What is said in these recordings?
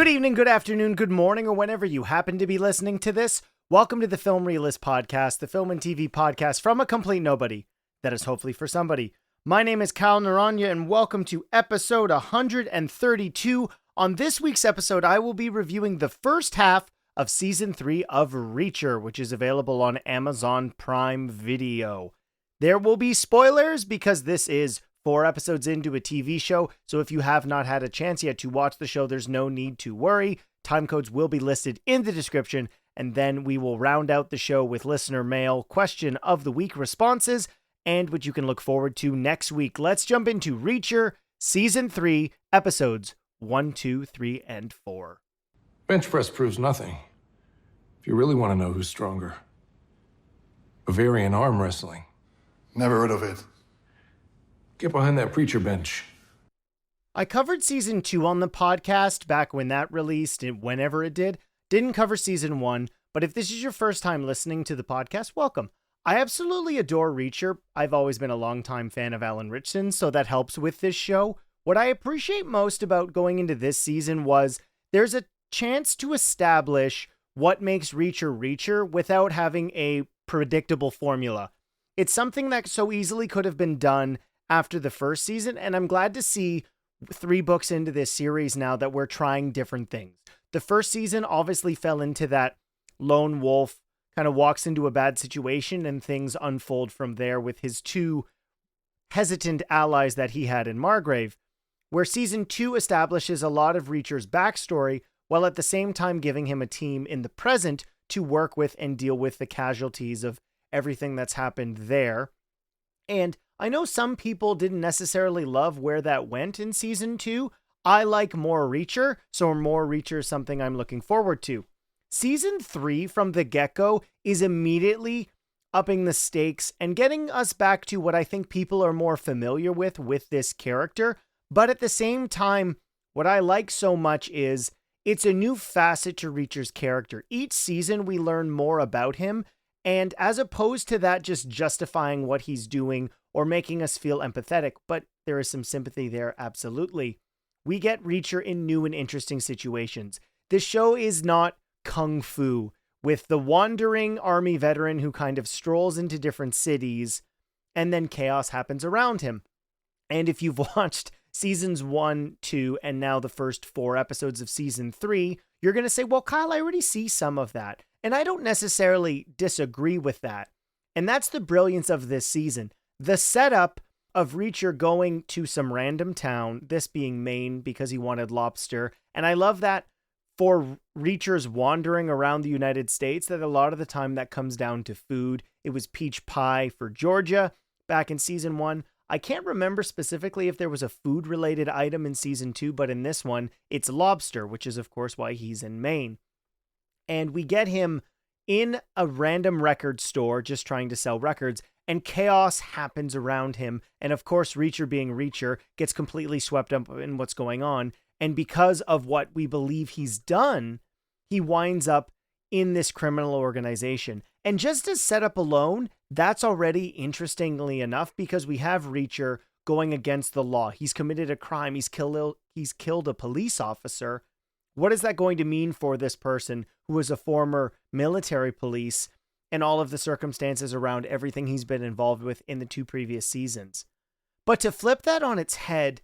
Good evening, good afternoon, good morning, or whenever you happen to be listening to this. Welcome to the Film Realist Podcast, the film and TV podcast from a complete nobody. That is hopefully for somebody. My name is Kyle Naranya, and welcome to episode 132. On this week's episode, I will be reviewing the first half of season 3 of Reacher, which is available on Amazon Prime Video. There will be spoilers because this is 4 episodes into a TV show, so if you have not had a chance yet to watch the show, there's no need to worry. Time codes will be listed in the description, and then we will round out the show with listener mail, question of the week responses, and what you can look forward to next week. Let's jump into Reacher, Season 3, Episodes 1, 2, 3, and 4. Bench press proves nothing. If you really want to know who's stronger. Bavarian arm wrestling. Never heard of it. Get behind that preacher bench. I covered Season 2 on the podcast back when that released, whenever it did. Didn't cover Season 1, but if this is your first time listening to the podcast, welcome. I absolutely adore Reacher. I've always been a longtime fan of Alan Ritchson, so that helps with this show. What I appreciate most about going into this season was there's a chance to establish what makes Reacher Reacher without having a predictable formula. It's something that so easily could have been done after the first season, and I'm glad to see 3 books into this series now that we're trying different things. The first season obviously fell into that lone wolf, kind of walks into a bad situation, and things unfold from there with his 2 hesitant allies that he had in Margrave, where Season 2 establishes a lot of Reacher's backstory, while at the same time giving him a team in the present to work with and deal with the casualties of everything that's happened there. And I know some people didn't necessarily love where that went in Season 2. I like more Reacher, so more Reacher is something I'm looking forward to. Season 3 from the get-go is immediately upping the stakes and getting us back to what I think people are more familiar with this character. But at the same time, what I like so much is it's a new facet to Reacher's character. Each season we learn more about him, and as opposed to that just justifying what he's doing or making us feel empathetic, but there is some sympathy there, absolutely. We get Reacher in new and interesting situations. This show is not kung fu, with the wandering army veteran who kind of strolls into different cities, and then chaos happens around him. And if you've watched seasons 1, 2, and now the first 4 episodes of season 3, you're going to say, well, Kyle, I already see some of that. And I don't necessarily disagree with that. And that's the brilliance of this season. The setup of Reacher going to some random town, this being Maine because he wanted lobster. And I love that for Reacher's wandering around the United States, that a lot of the time that comes down to food. It was peach pie for Georgia back in season 1. I can't remember specifically if there was a food-related item in season 2, but in this one, it's lobster, which is, of course, why he's in Maine. And we get him in a random record store just trying to sell records, and chaos happens around him. And of course, Reacher being Reacher gets completely swept up in what's going on. And because of what we believe he's done, he winds up in this criminal organization. And just as setup alone, that's already interestingly enough because we have Reacher going against the law. He's committed a crime. He's killed a police officer. What is that going to mean for this person who is a former military police and all of the circumstances around everything he's been involved with in the 2 previous seasons? But to flip that on its head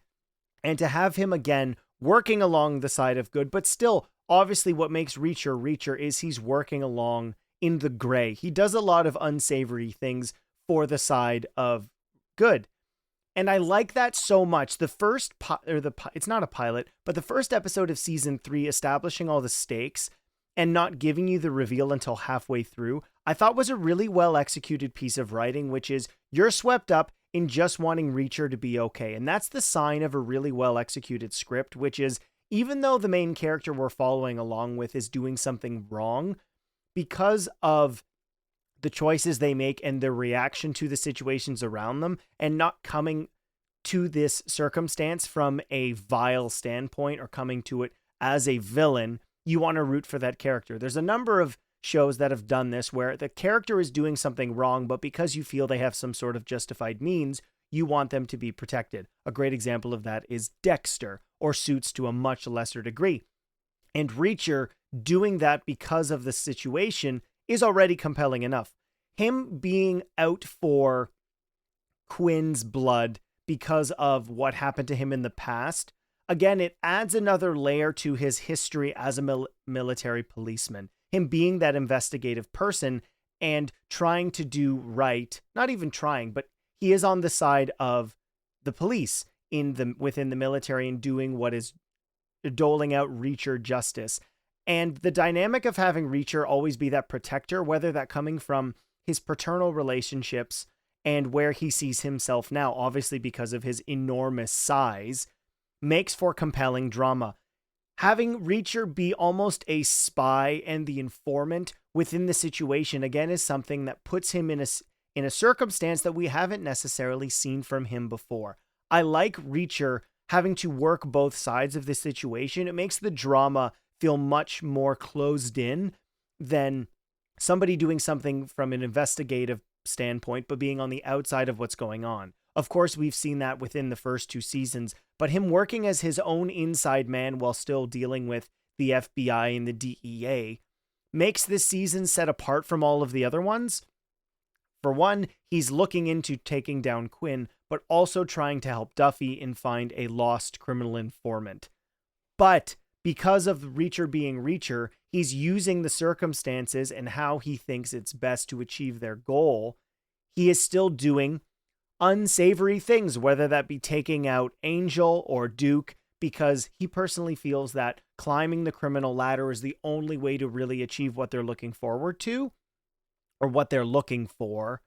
and to have him again working along the side of good, but still, obviously what makes Reacher Reacher is he's working along in the gray. He does a lot of unsavory things for the side of good. And I like that so much. The first, it's not a pilot, but the first episode of season 3 establishing all the stakes and not giving you the reveal until halfway through, I thought was a really well executed piece of writing, which is you're swept up in just wanting Reacher to be okay. And that's the sign of a really well executed script, which is even though the main character we're following along with is doing something wrong, because of the choices they make and their reaction to the situations around them and not coming to this circumstance from a vile standpoint or coming to it as a villain, you want to root for that character. There's a number of shows that have done this where the character is doing something wrong, but because you feel they have some sort of justified means, you want them to be protected. A great example of that is Dexter, or Suits to a much lesser degree. And Reacher doing that because of the situation is already compelling enough. Him being out for Quinn's blood because of what happened to him in the past, again, it adds another layer to his history as a military policeman. Him being that investigative person and trying to do right, not even trying, but he is on the side of the police within the military and doing what is doling out Reacher justice. And the dynamic of having Reacher always be that protector, whether that coming from his paternal relationships and where he sees himself now, obviously because of his enormous size, makes for compelling drama. Having Reacher be almost a spy and the informant within the situation, again, is something that puts him in a circumstance that we haven't necessarily seen from him before. I like Reacher having to work both sides of the situation. It makes the drama feel much more closed in than somebody doing something from an investigative standpoint, but being on the outside of what's going on. Of course, we've seen that within the first 2 seasons, but him working as his own inside man while still dealing with the FBI and the DEA makes this season set apart from all of the other ones. For one, he's looking into taking down Quinn, but also trying to help Duffy and find a lost criminal informant. But because of Reacher being Reacher, he's using the circumstances and how he thinks it's best to achieve their goal. He is still doing unsavory things, whether that be taking out Angel or Duke, because he personally feels that climbing the criminal ladder is the only way to really achieve what they're looking forward to, or what they're looking for,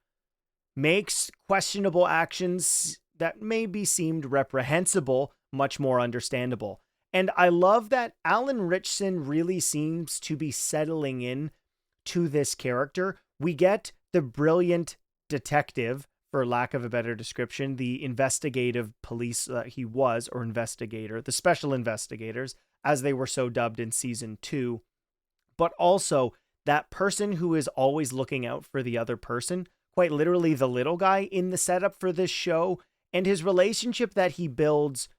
makes questionable actions that may be seemed reprehensible much more understandable. And I love that Alan Ritchson really seems to be settling in to this character. We get the brilliant detective, for lack of a better description, the investigative police he was, or investigator, the special investigators, as they were so dubbed in season 2, but also that person who is always looking out for the other person, quite literally the little guy in the setup for this show, and his relationship that he builds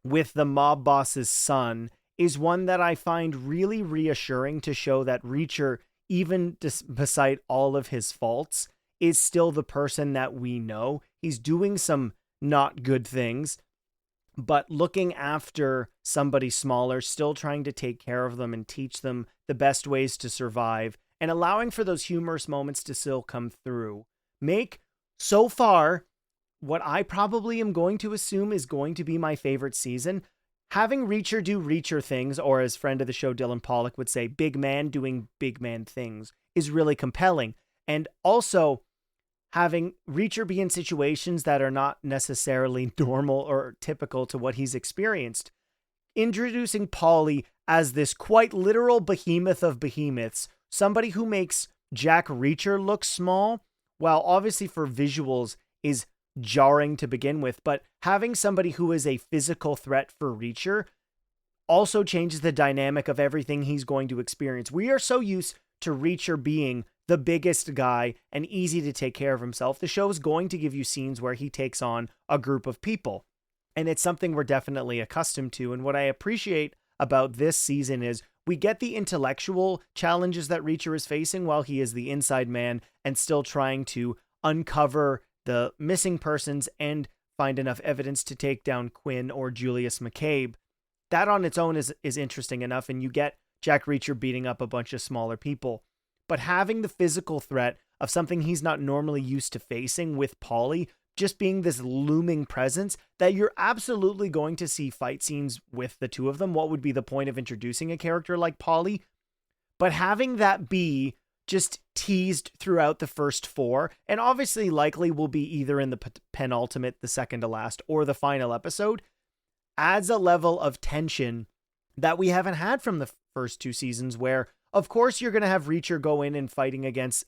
with the mob boss's son is one that I find really reassuring to show that Reacher, even beside all of his faults, is still the person that we know. He's doing some not good things, but looking after somebody smaller, still trying to take care of them and teach them the best ways to survive, and allowing for those humorous moments to still come through. Make, so far, what I probably am going to assume is going to be my favorite season. Having Reacher do Reacher things, or as friend of the show Dylan Pollock would say, big man doing big man things, is really compelling. And also, having Reacher be in situations that are not necessarily normal or typical to what he's experienced. Introducing Paulie as this quite literal behemoth of behemoths, somebody who makes Jack Reacher look small, while obviously for visuals is jarring to begin with, but having somebody who is a physical threat for Reacher also changes the dynamic of everything he's going to experience. We are so used to Reacher being the biggest guy and easy to take care of himself. The show is going to give you scenes where he takes on a group of people, and it's something we're definitely accustomed to. And what I appreciate about this season is we get the intellectual challenges that Reacher is facing while he is the inside man and still trying to uncover the missing persons and find enough evidence to take down Quinn or Julius McCabe. That on its own is interesting enough, and you get Jack Reacher beating up a bunch of smaller people. But having the physical threat of something he's not normally used to facing with Paulie just being this looming presence that you're absolutely going to see fight scenes with the two of them. What would be the point of introducing a character like Paulie? But having that be just teased throughout the first 4, and obviously likely will be either in the penultimate, the second to last, or the final episode, adds a level of tension that we haven't had from the first 2 seasons, where of course you're going to have Reacher go in and fighting against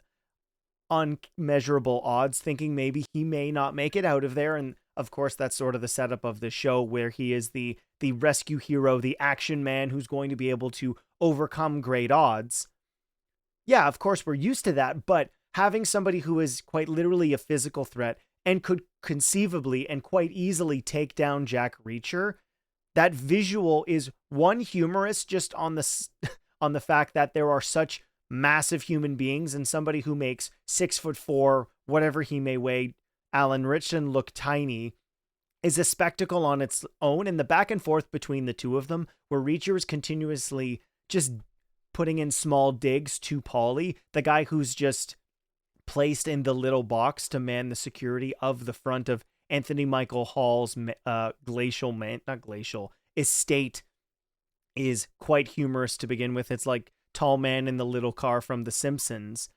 unmeasurable odds, thinking maybe he may not make it out of there. And of course, that's sort of the setup of the show, where he is the rescue hero, the action man who's going to be able to overcome great odds. Yeah, of course, we're used to that, but having somebody who is quite literally a physical threat and could conceivably and quite easily take down Jack Reacher that visual is one, humorous just on the on the fact that there are such massive human beings, and somebody who makes 6'4", whatever he may weigh, Alan Ritchson, look tiny, is a spectacle on its own. And the back and forth between the two of them, where Reacher is continuously just putting in small digs to Paulie, the guy who's just placed in the little box to man the security of the front of Anthony Michael Hall's estate, is quite humorous to begin with. It's like Tall Man in the Little Car from The Simpsons.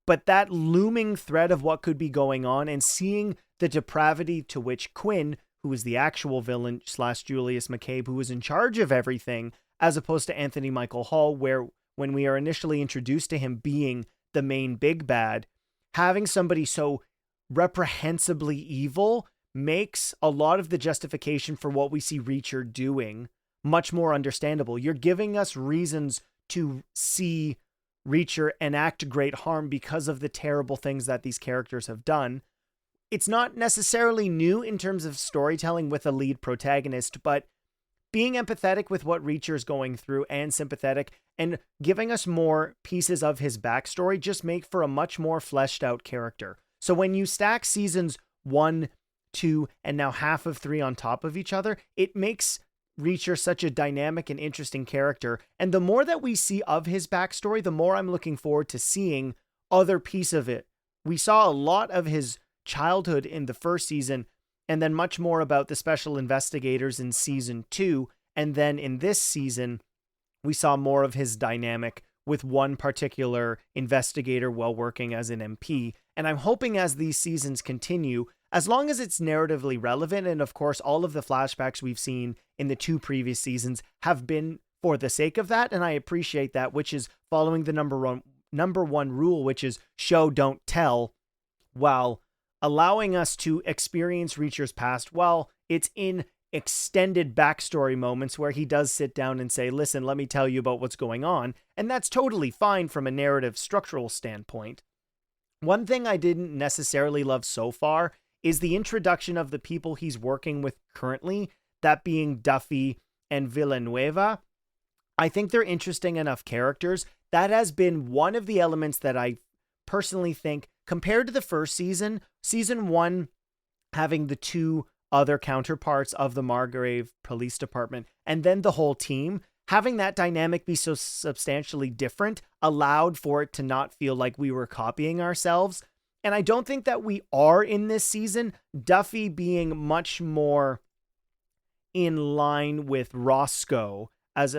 But that looming threat of what could be going on, and seeing the depravity to which Quinn, who is the actual villain / Julius McCabe, who is in charge of everything, as opposed to Anthony Michael Hall, where when we are initially introduced to him being the main big bad, having somebody so reprehensibly evil makes a lot of the justification for what we see Reacher doing much more understandable. You're giving us reasons to see Reacher enact great harm because of the terrible things that these characters have done. It's not necessarily new in terms of storytelling with a lead protagonist, but being empathetic with what Reacher's going through and sympathetic and giving us more pieces of his backstory just make for a much more fleshed out character. So when you stack seasons 1, 2, and now half of 3 on top of each other, it makes Reacher such a dynamic and interesting character. And the more that we see of his backstory, the more I'm looking forward to seeing other piece of it. We saw a lot of his childhood in the first season, and then much more about the special investigators in season 2. And then in this season, we saw more of his dynamic with one particular investigator while working as an MP. And I'm hoping as these seasons continue, as long as it's narratively relevant, and of course, all of the flashbacks we've seen in the 2 previous seasons have been for the sake of that, and I appreciate that, which is following the number one rule, which is show, don't tell, while allowing us to experience Reacher's past while it's in extended backstory moments where he does sit down and say, listen, let me tell you about what's going on, and that's totally fine from a narrative structural standpoint. One thing I didn't necessarily love so far is the introduction of the people he's working with currently, that being Duffy and Villanueva. I think they're interesting enough characters. That has been one of the elements that I personally think, compared to the first season, season 1 having the 2 other counterparts of the Margrave Police Department, and then the whole team, having that dynamic be so substantially different allowed for it to not feel like we were copying ourselves. And I don't think that we are in this season. Duffy being much more in line with Roscoe as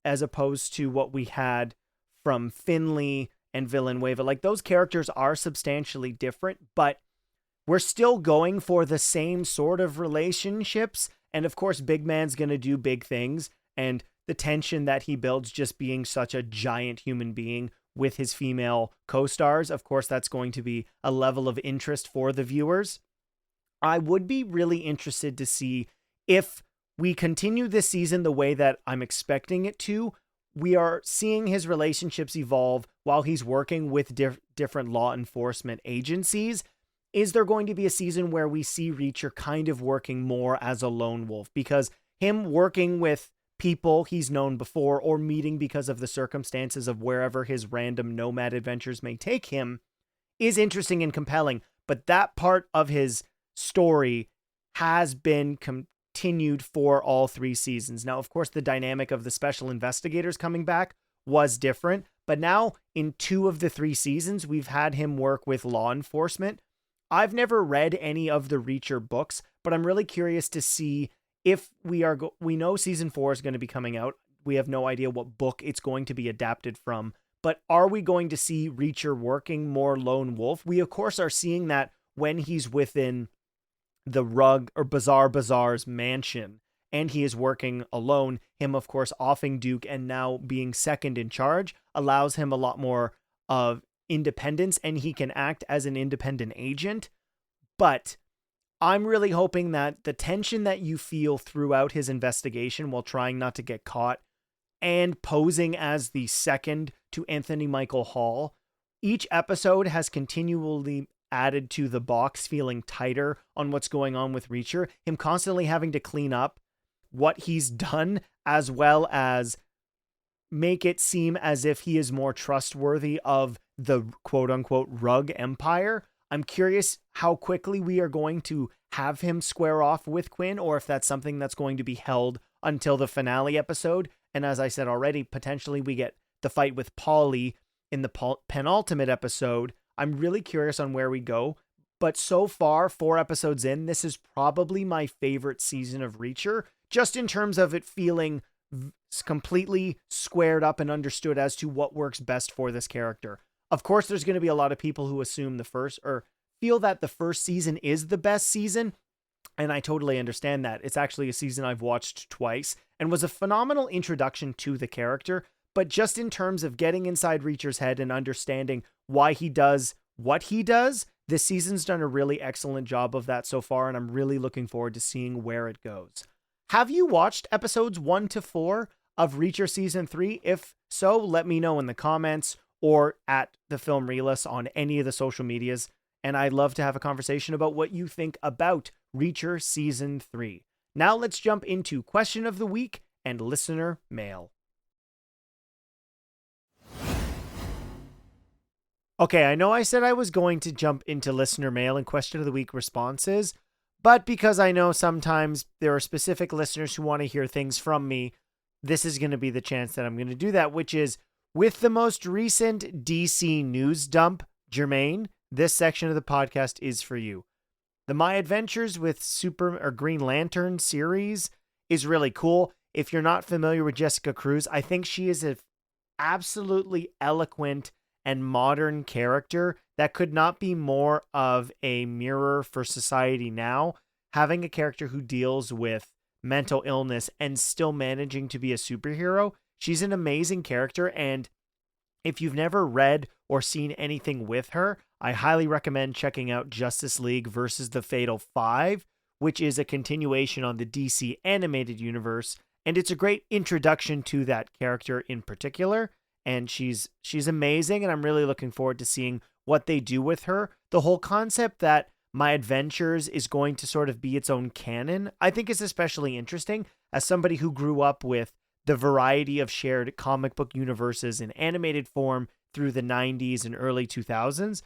opposed to what we had from Finley and Villanueva. Like, those characters are substantially different, but we're still going for the same sort of relationships. And of course, Big Man's going to do big things. And the tension that he builds just being such a giant human being with his female co-stars, of course, that's going to be a level of interest for the viewers. I would be really interested to see if we continue this season the way that I'm expecting it to. We are seeing his relationships evolve while he's working with different law enforcement agencies. Is there going to be a season where we see Reacher kind of working more as a lone wolf? Because him working with people he's known before, or meeting because of the circumstances of wherever his random nomad adventures may take him, is interesting and compelling. But that part of his story has been continued for all 3 seasons. Now, of course, the dynamic of the special investigators coming back was different, but now in 2 of the 3 seasons, we've had him work with law enforcement. I've never read any of the Reacher books, but I'm really curious to see if we know season 4 is going to be coming out. We have no idea what book it's going to be adapted from, but are we going to see Reacher working more lone wolf? We, of course, are seeing that when he's within the Bazaar's mansion and he is working alone. Him, of course, offing Duke and now being second in charge allows him a lot more of independence, and he can act as an independent agent. But I'm really hoping that the tension that you feel throughout his investigation while trying not to get caught and posing as the second to Anthony Michael Hall, each episode has continually added to the box feeling tighter on what's going on with Reacher, him constantly having to clean up what he's done, as well as make it seem as if he is more trustworthy of the quote unquote Rug Empire. I'm curious how quickly we are going to have him square off with Quinn, or if that's something that's going to be held until the finale episode. And as I said already, potentially we get the fight with Polly in the penultimate episode. I'm really curious on where we go. But so far, 4 episodes in, this is probably my favorite season of Reacher, just in terms of it feeling completely squared up and understood as to what works best for this character. Of course, there's going to be a lot of people who assume the first, or feel that the first season is the best season, and I totally understand that. It's actually a season I've watched twice and was a phenomenal introduction to the character, but just in terms of getting inside Reacher's head and understanding why he does what he does, this season's done a really excellent job of that so far, and I'm really looking forward to seeing where it goes. Have you watched episodes 1 to 4 of Reacher Season 3? If so, let me know in the comments or at the Film Realist on any of the social medias, and I'd love to have a conversation about what you think about Reacher Season 3. Now let's jump into Question of the Week and Listener Mail. Okay, I know I said I was going to jump into Listener Mail and Question of the Week responses, but because I know sometimes there are specific listeners who want to hear things from me, this is going to be the chance that I'm going to do that, which is with the most recent DC news dump, Jermaine, this section of the podcast is for you. The My Adventures with Green Lantern series is really cool. If you're not familiar with Jessica Cruz, I think she is an absolutely eloquent and modern character that could not be more of a mirror for society now. Having a character who deals with mental illness and still managing to be a superhero, she's an amazing character, and if you've never read or seen anything with her, I highly recommend checking out Justice League versus the Fatal Five, which is a continuation on the DC animated universe, and it's a great introduction to that character in particular. And she's amazing, and I'm really looking forward to seeing what they do with her. The whole concept that My Adventures is going to sort of be its own canon, I think is especially interesting as somebody who grew up with the variety of shared comic book universes in animated form through the 90s and early 2000s.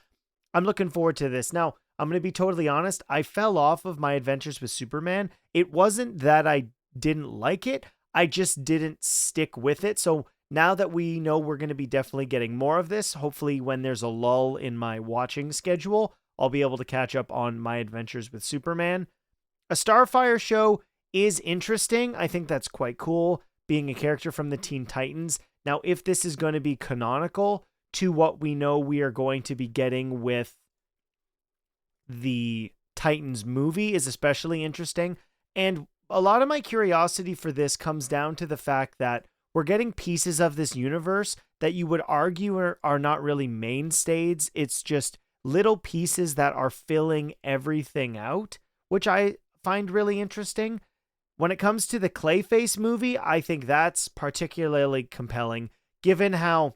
I'm looking forward to this. Now, I'm going to be totally honest. I fell off of My Adventures with Superman. It wasn't that I didn't like it. I just didn't stick with it. So now that we know we're going to be definitely getting more of this, hopefully when there's a lull in my watching schedule, I'll be able to catch up on My Adventures with Superman. A Starfire show is interesting. I think that's quite cool, being a character from the Teen Titans. Now, if this is going to be canonical to what we know we are going to be getting with the Titans movie is especially interesting. And a lot of my curiosity for this comes down to the fact that we're getting pieces of this universe that you would argue are not really mainstays. It's just little pieces that are filling everything out, which I find really interesting. When it comes to the Clayface movie, I think that's particularly compelling, given how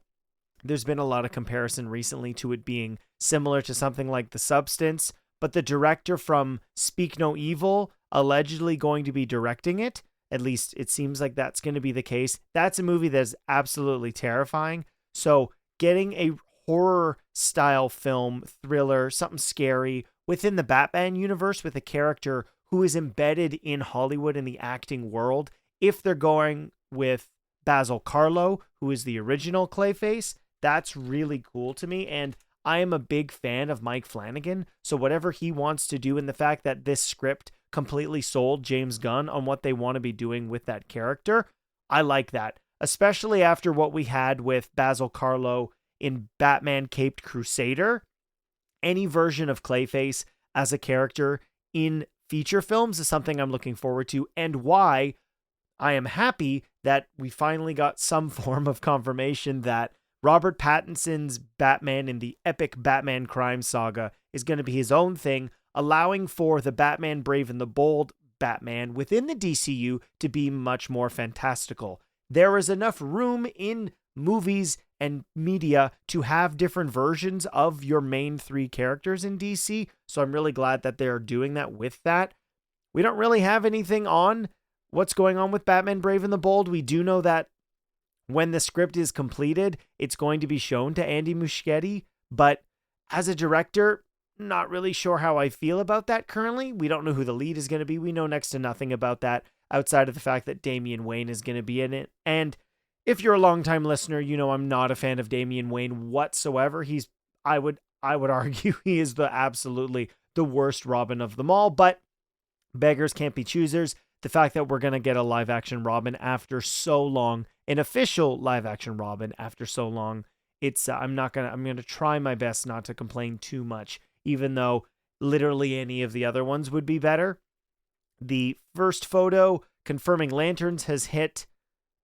there's been a lot of comparison recently to it being similar to something like The Substance, but the director from Speak No Evil allegedly going to be directing it. At least it seems like that's going to be the case. That's a movie that's absolutely terrifying. So getting a horror style film, thriller, something scary within the Batman universe with a character who is embedded in Hollywood in the acting world, if they're going with Basil Karlo, who is the original Clayface, that's really cool to me. And I am a big fan of Mike Flanagan. So whatever he wants to do, and the fact that this script completely sold James Gunn on what they want to be doing with that character, I like that. Especially after what we had with Basil Karlo in Batman Caped Crusader. Any version of Clayface as a character in feature films is something I'm looking forward to, and why I am happy that we finally got some form of confirmation that Robert Pattinson's Batman in the epic Batman crime saga is going to be his own thing, allowing for the Batman Brave and the Bold Batman within the DCU to be much more fantastical. There is enough room in movies and media to have different versions of your main 3 characters in DC, so I'm really glad that they're doing that with that. We don't really have anything on what's going on with Batman Brave and the Bold. We do know that when the script is completed, it's going to be shown to Andy Muschietti, but as a director, not really sure how I feel about that currently. We don't know who the lead is going to be. We know next to nothing about that outside of the fact that Damian Wayne is going to be in it. And if you're a longtime listener, you know I'm not a fan of Damian Wayne whatsoever. I would argue he is absolutely the worst Robin of them all, but beggars can't be choosers. The fact that we're going to get a live action Robin after so long, an official live action Robin after so long, I'm going to try my best not to complain too much, even though literally any of the other ones would be better. The first photo confirming Lanterns has hit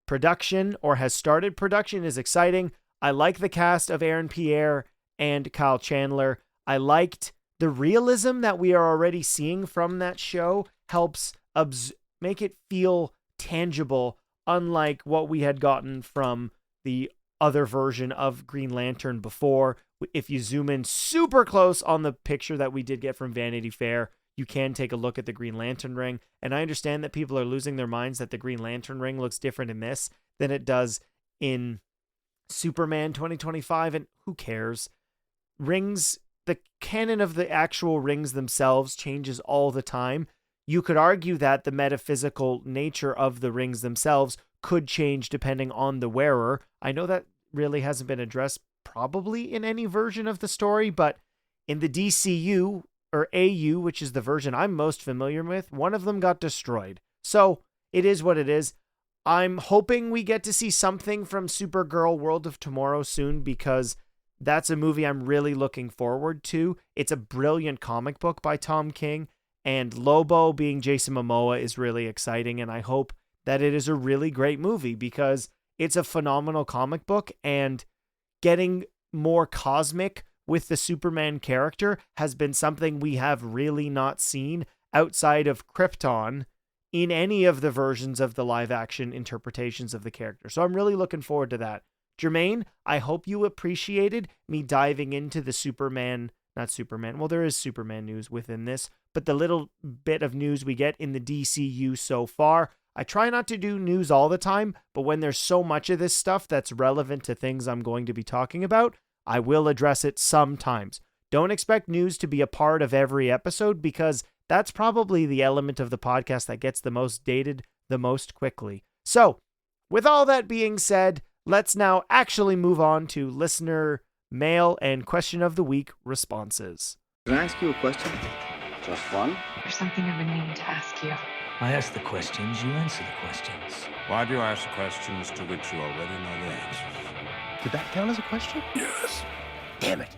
production or has started production is exciting. I like the cast of Aaron Pierre and Kyle Chandler. I liked the realism that we are already seeing from that show helps make it feel tangible, unlike what we had gotten from the other version of Green Lantern before. If you zoom in super close on the picture that we did get from Vanity Fair, you can take a look at the Green Lantern ring. And I understand that people are losing their minds that the Green Lantern ring looks different in this than it does in Superman 2025. And who cares? Rings, the canon of the actual rings themselves changes all the time. You could argue that the metaphysical nature of the rings themselves could change depending on the wearer. I know that really hasn't been addressed probably in any version of the story, but in the DCU or AU, which is the version I'm most familiar with, one of them got destroyed. So it is what it is. I'm hoping we get to see something from Supergirl World of Tomorrow soon, because that's a movie I'm really looking forward to. It's a brilliant comic book by Tom King, and Lobo being Jason Momoa is really exciting, and I hope that it is a really great movie because it's a phenomenal comic book, and getting more cosmic with the Superman character has been something we have really not seen outside of Krypton in any of the versions of the live action interpretations of the character. So I'm really looking forward to that. Jermaine, I hope you appreciated me diving into the well, there is Superman news within this, but the little bit of news we get in the DCU so far. I try not to do news all the time, but when there's so much of this stuff that's relevant to things I'm going to be talking about, I will address it sometimes. Don't expect news to be a part of every episode, because that's probably the element of the podcast that gets the most dated the most quickly. So, with all that being said, let's now actually move on to listener mail and question of the week responses. Can I ask you a question? Just fun? There's something I've been meaning to ask you. I ask the questions, you answer the questions. Why do you ask questions to which you already know the answers? Did that count as a question? Yes. Damn it.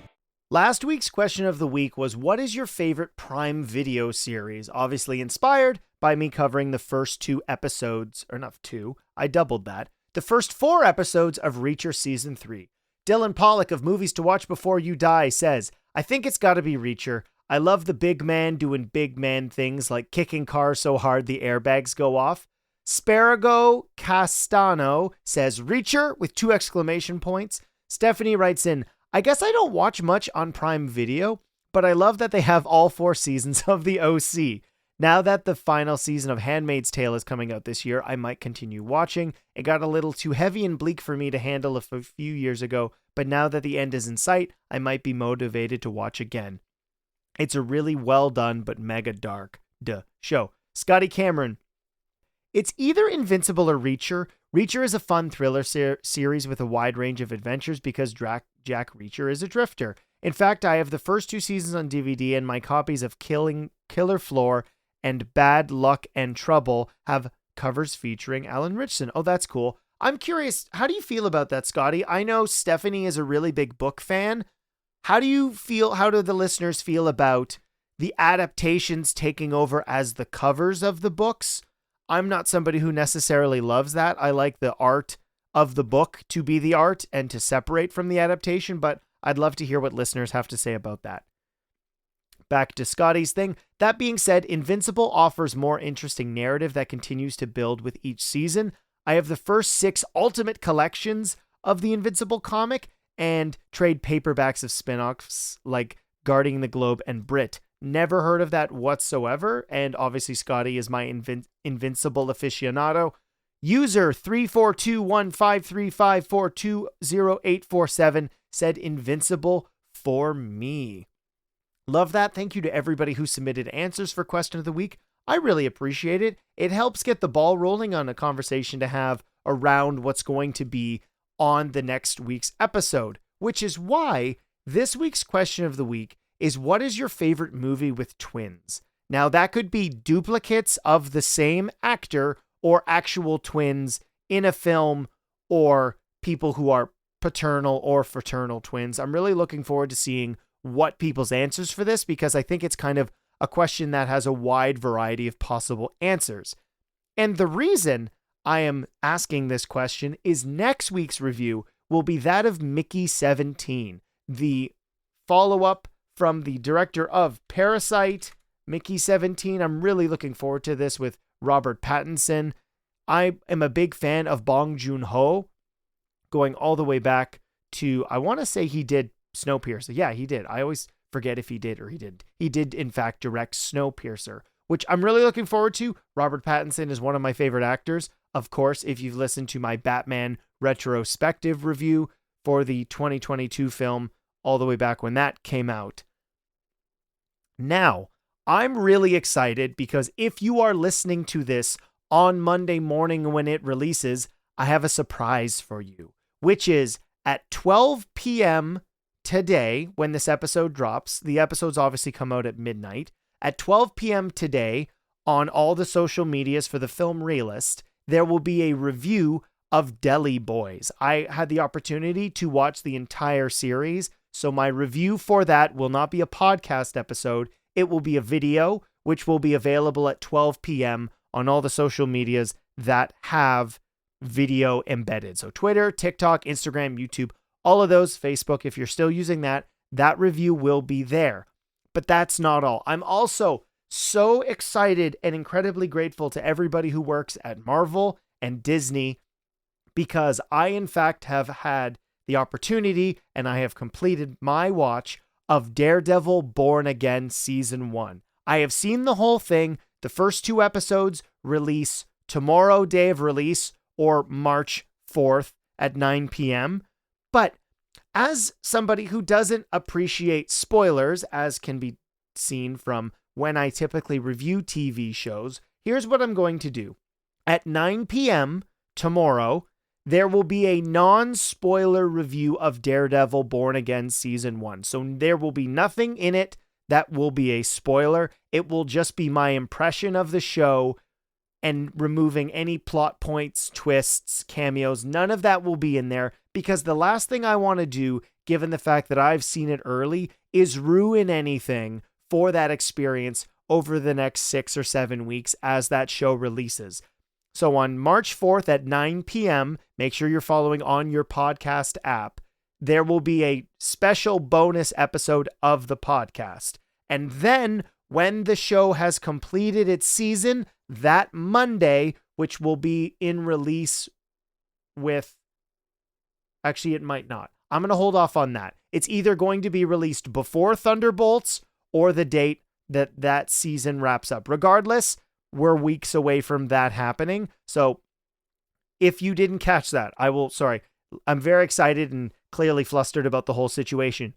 Last week's question of the week was, what is your favorite Prime Video series? Obviously inspired by me covering the first 2 episodes, or not 2, I doubled that, the first 4 episodes of Reacher Season 3. Dylan Pollock of Movies to Watch Before You Die says, I think it's gotta be Reacher. I love the big man doing big man things like kicking cars so hard the airbags go off. Sparago Castano says Reacher with 2 exclamation points. Stephanie writes in, I guess I don't watch much on Prime Video, but I love that they have all 4 seasons of the OC. Now that the final season of Handmaid's Tale is coming out this year, I might continue watching. It got a little too heavy and bleak for me to handle a few years ago, but now that the end is in sight, I might be motivated to watch again. It's a really well done but mega dark show. Scotty Cameron, it's either Invincible or Reacher. Reacher is a fun thriller series with a wide range of adventures because Jack Reacher is a drifter. In fact, I have the first 2 seasons on DVD, and my copies of Killer Floor and Bad Luck and Trouble have covers featuring Alan Ritchson. Oh, that's cool. I'm curious, how do you feel about that, Scotty? I know Stephanie is a really big book fan. How do the listeners feel about the adaptations taking over as the covers of the books? I'm not somebody who necessarily loves that. I like the art of the book to be the art and to separate from the adaptation, but I'd love to hear what listeners have to say about that. Back to Scotty's thing. That being said, Invincible offers more interesting narrative that continues to build with each season. I have the first 6 ultimate collections of the Invincible comic and trade paperbacks of spin-offs like Guarding the Globe and Brit. Never heard of that whatsoever. And obviously Scotty is my invincible aficionado. User 3421535420847 said invincible for me. Love that. Thank you to everybody who submitted answers for question of the week. I really appreciate it. It helps get the ball rolling on a conversation to have around what's going to be on the next week's episode, which is why this week's question of the week is, what is your favorite movie with twins? Now, that could be duplicates of the same actor or actual twins in a film, or people who are paternal or fraternal twins. I'm really looking forward to seeing what people's answers for this, because I think it's kind of a question that has a wide variety of possible answers. And the reason I am asking this question is next week's review will be that of Mickey 17, the follow-up from the director of Parasite, Mickey 17. I'm really looking forward to this with Robert Pattinson. I am a big fan of Bong Joon-ho, going all the way back to, I want to say he did Snowpiercer. Yeah, he did. I always forget if he did or he did. He did, in fact, direct Snowpiercer, which I'm really looking forward to. Robert Pattinson is one of my favorite actors. Of course, if you've listened to my Batman retrospective review for the 2022 film, all the way back when that came out. Now, I'm really excited because if you are listening to this on Monday morning when it releases, I have a surprise for you, which is at 12 p.m. today, when this episode drops. The episodes obviously come out at midnight. At 12 p.m. today, on all the social medias for the Film Realist, there will be a review of Deli Boys. I had the opportunity to watch the entire series, so my review for that will not be a podcast episode. It will be a video, which will be available at 12 p.m. on all the social medias that have video embedded. So Twitter, TikTok, Instagram, YouTube, all of those, Facebook, if you're still using that review will be there. But that's not all. I'm also so excited and incredibly grateful to everybody who works at Marvel and Disney, because I, in fact, have had the opportunity and I have completed my watch of Daredevil Born Again Season 1. I have seen the whole thing. The first 2 episodes release tomorrow, day of release, or March 4th at 9 p.m. But as somebody who doesn't appreciate spoilers, as can be seen from when I typically review TV shows, here's what I'm going to do. At 9 p.m. tomorrow, there will be a non-spoiler review of Daredevil Born Again Season 1. So there will be nothing in it that will be a spoiler. It will just be my impression of the show and removing any plot points, twists, cameos. None of that will be in there, because the last thing I want to do, given the fact that I've seen it early, is ruin anything for that experience over the next 6 or 7 weeks as that show releases. So on March 4th at 9 p.m., make sure you're following on your podcast app. There will be a special bonus episode of the podcast. And then when the show has completed its season, that Monday, which will be in release with... Actually, it might not. I'm going to hold off on that. It's either going to be released before Thunderbolts or the date that season wraps up. Regardless, we're weeks away from that happening. So if you didn't catch that, I'm very excited and clearly flustered about the whole situation.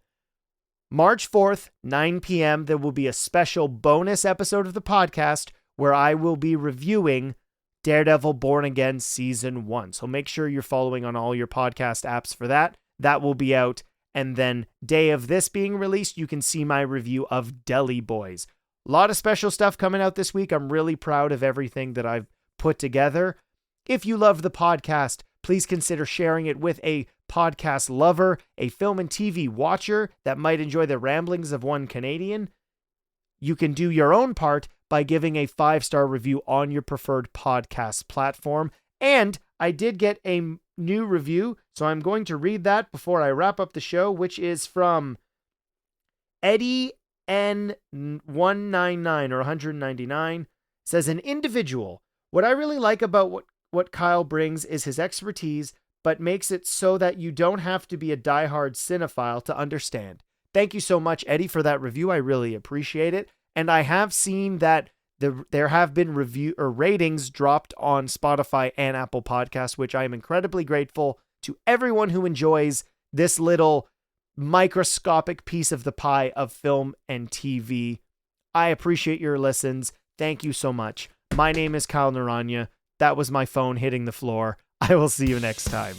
March 4th, 9 p.m., there will be a special bonus episode of the podcast where I will be reviewing Daredevil Born Again Season 1. So make sure you're following on all your podcast apps for that. That will be out. And then day of this being released, you can see my review of Deli Boys. A lot of special stuff coming out this week. I'm really proud of everything that I've put together. If you love the podcast, please consider sharing it with a podcast lover, a film and TV watcher that might enjoy the ramblings of one Canadian. You can do your own part by giving a 5-star review on your preferred podcast platform. And I did get a new review, so I'm going to read that before I wrap up the show, which is from Eddie N199 or 199. Says, an individual. What I really like about what Kyle brings is his expertise, but makes it so that you don't have to be a diehard cinephile to understand. Thank you so much, Eddie, for that review. I really appreciate it. And I have seen that there have been review or ratings dropped on Spotify and Apple Podcasts, which I am incredibly grateful to everyone who enjoys this little microscopic piece of the pie of film and TV. I appreciate your listens. Thank you so much. My name is Kyle Naranya. That was my phone hitting the floor. I will see you next time.